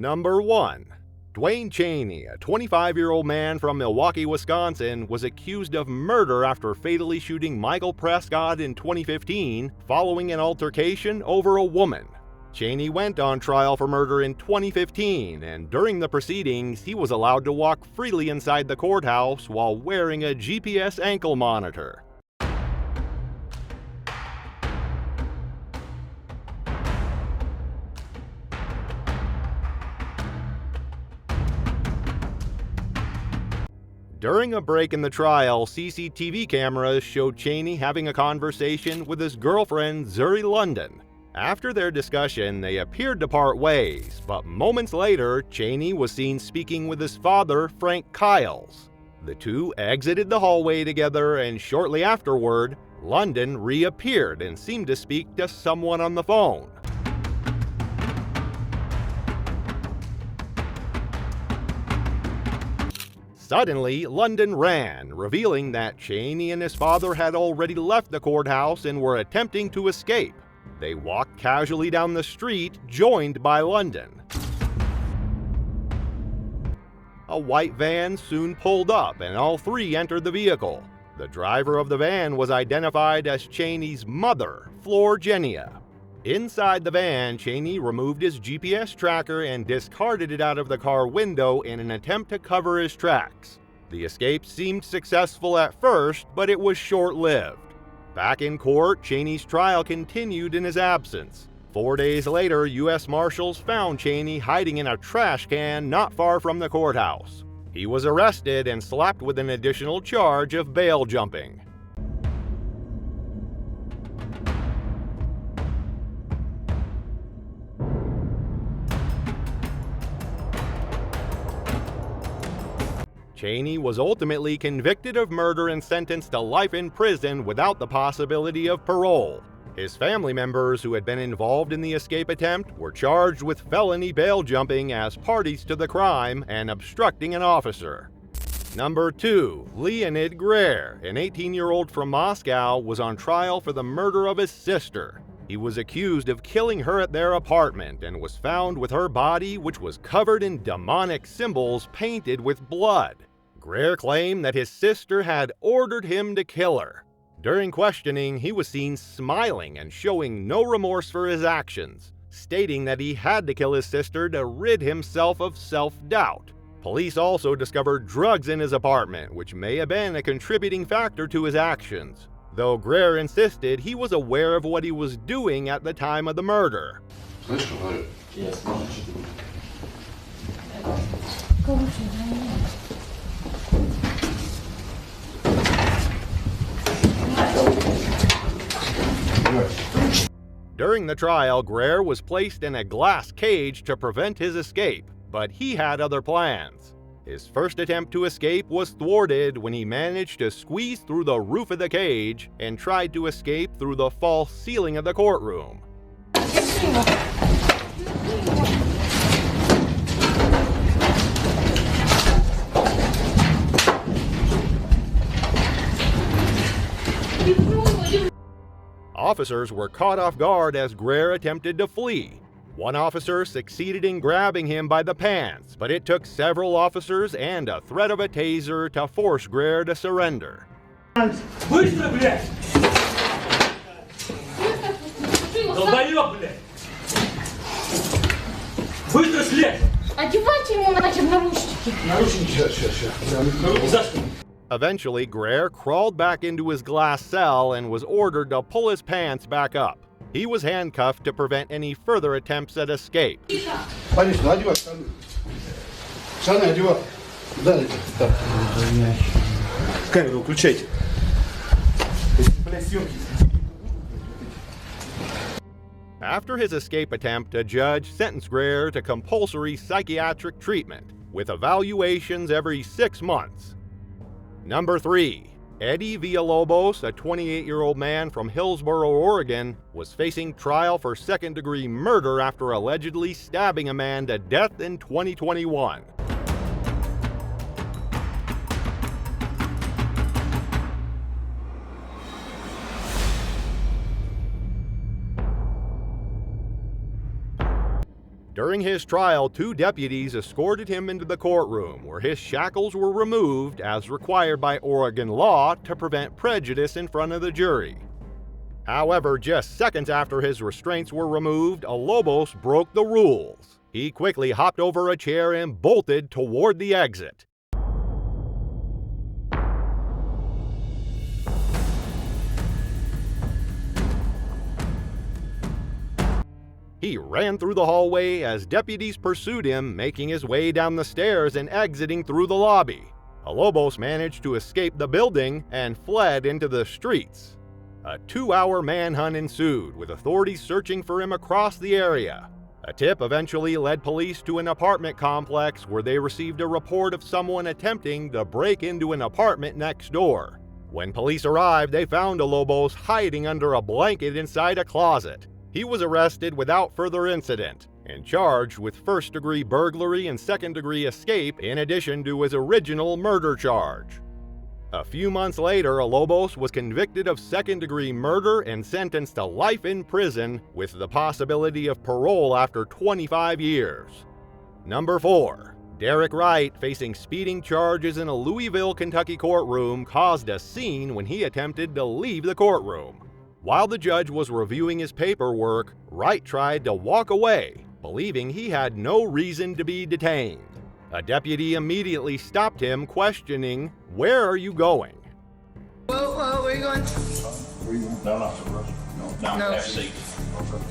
Number 1. Dwayne Cheney, a 25-year-old man from Milwaukee, Wisconsin, was accused of murder after fatally shooting Michael Prescott in 2015 following an altercation over a woman. Cheney went on trial for murder in 2015, and during the proceedings, he was allowed to walk freely inside the courthouse while wearing a GPS ankle monitor. During a break in the trial, CCTV cameras showed Cheney having a conversation with his girlfriend, Zuri London. After their discussion, they appeared to part ways, but moments later, Cheney was seen speaking with his father, Frank Kiles. The two exited the hallway together, and shortly afterward, London reappeared and seemed to speak to someone on the phone. Suddenly, London ran, revealing that Cheney and his father had already left the courthouse and were attempting to escape. They walked casually down the street, joined by London. A white van soon pulled up, and all three entered the vehicle. The driver of the van was identified as Cheney's mother, Flor Genia. Inside the van, Cheney removed his GPS tracker and discarded it out of the car window in an attempt to cover his tracks. The escape seemed successful at first, but it was short-lived. Back in court, Cheney's trial continued in his absence. 4 days later, U.S. Marshals found Cheney hiding in a trash can not far from the courthouse. He was arrested and slapped with an additional charge of bail jumping. Cheney was ultimately convicted of murder and sentenced to life in prison without the possibility of parole. His family members who had been involved in the escape attempt were charged with felony bail jumping as parties to the crime and obstructing an officer. Number 2. Leonid Greer, an 18-year-old from Moscow, was on trial for the murder of his sister. He was accused of killing her at their apartment and was found with her body, which was covered in demonic symbols painted with blood. Greer claimed that his sister had ordered him to kill her. During questioning, he was seen smiling and showing no remorse for his actions, stating that he had to kill his sister to rid himself of self-doubt. Police also discovered drugs in his apartment, which may have been a contributing factor to his actions, though Greer insisted he was aware of what he was doing at the time of the murder. During the trial, Greer was placed in a glass cage to prevent his escape, but he had other plans. His first attempt to escape was thwarted when he managed to squeeze through the roof of the cage and tried to escape through the false ceiling of the courtroom. Officers were caught off guard as Greer attempted to flee. One officer succeeded in grabbing him by the pants, but it took several officers and a threat of a taser to force Greer to surrender. Eventually, Greer crawled back into his glass cell and was ordered to pull his pants back up. He was handcuffed to prevent any further attempts at escape. After his escape attempt, a judge sentenced Greer to compulsory psychiatric treatment, with evaluations every 6 months. Number 3. Eddie Villalobos, a 28-year-old man from Hillsboro, Oregon, was facing trial for second-degree murder after allegedly stabbing a man to death in 2021. During his trial, 2 deputies escorted him into the courtroom where his shackles were removed as required by Oregon law to prevent prejudice in front of the jury. However, just seconds after his restraints were removed, Lobos broke the rules. He quickly hopped over a chair and bolted toward the exit. He ran through the hallway as deputies pursued him, making his way down the stairs and exiting through the lobby. Lobos managed to escape the building and fled into the streets. A 2-hour manhunt ensued, with authorities searching for him across the area. A tip eventually led police to an apartment complex where they received a report of someone attempting to break into an apartment next door. When police arrived, they found Lobos hiding under a blanket inside a closet. He was arrested without further incident and charged with first-degree burglary and second-degree escape in addition to his original murder charge. A few months later, Lobos was convicted of second-degree murder and sentenced to life in prison with the possibility of parole after 25 years. Number 4. Derek Wright, facing speeding charges in a Louisville, Kentucky courtroom, caused a scene when he attempted to leave the courtroom. While the judge was reviewing his paperwork, Wright tried to walk away, believing he had no reason to be detained. A deputy immediately stopped him, questioning, "Where are you going?" Whoa, where are you going? No, not the restaurant. No, No. have a seat. Okay.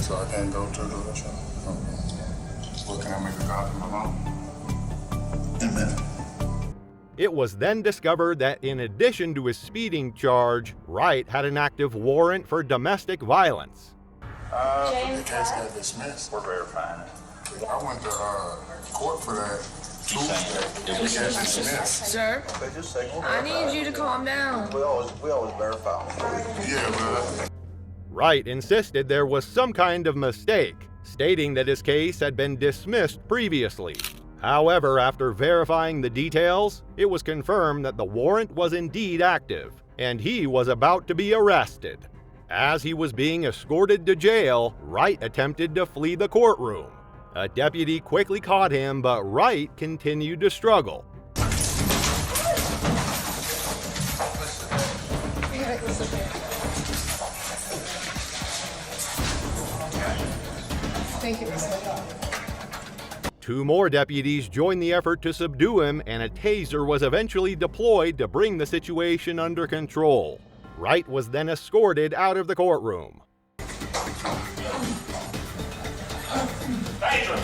So I can't go to the restaurant? Okay. Well, can I make a call to my mom? In a minute. It was then discovered that in addition to his speeding charge, Wright had an active warrant for domestic violence. The case got dismissed. We're verifying it. I went to court for that Tuesday. It got dismissed. Sir, Okay, just a second. I need you to calm down. We always verify. Yeah, man. Wright insisted there was some kind of mistake, stating that his case had been dismissed previously. However, after verifying the details, it was confirmed that the warrant was indeed active, and he was about to be arrested. As he was being escorted to jail, Wright attempted to flee the courtroom. A deputy quickly caught him, but Wright continued to struggle. Thank you. 2 more deputies joined the effort to subdue him, and a taser was eventually deployed to bring the situation under control. Wright was then escorted out of the courtroom. Taser!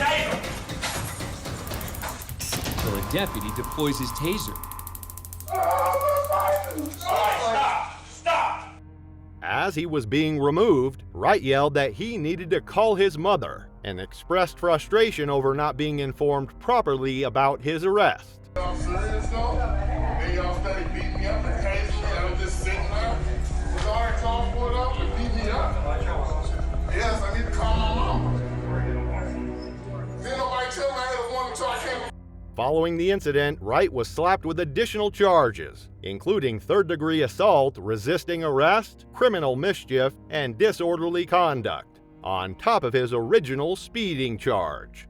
So a deputy deploys his taser. Stop! As he was being removed, Wright yelled that he needed to call his mother and expressed frustration over not being informed properly about his arrest. Y'all serious though? Then y'all started beating me up and tasing me. I was just sitting there. Was already called for it up and beat me up. Yes, I need to call my mama. Then nobody tell me I had a woman until I came. Following the incident, Wright was slapped with additional charges, including third-degree assault, resisting arrest, criminal mischief, and disorderly conduct, on top of his original speeding charge.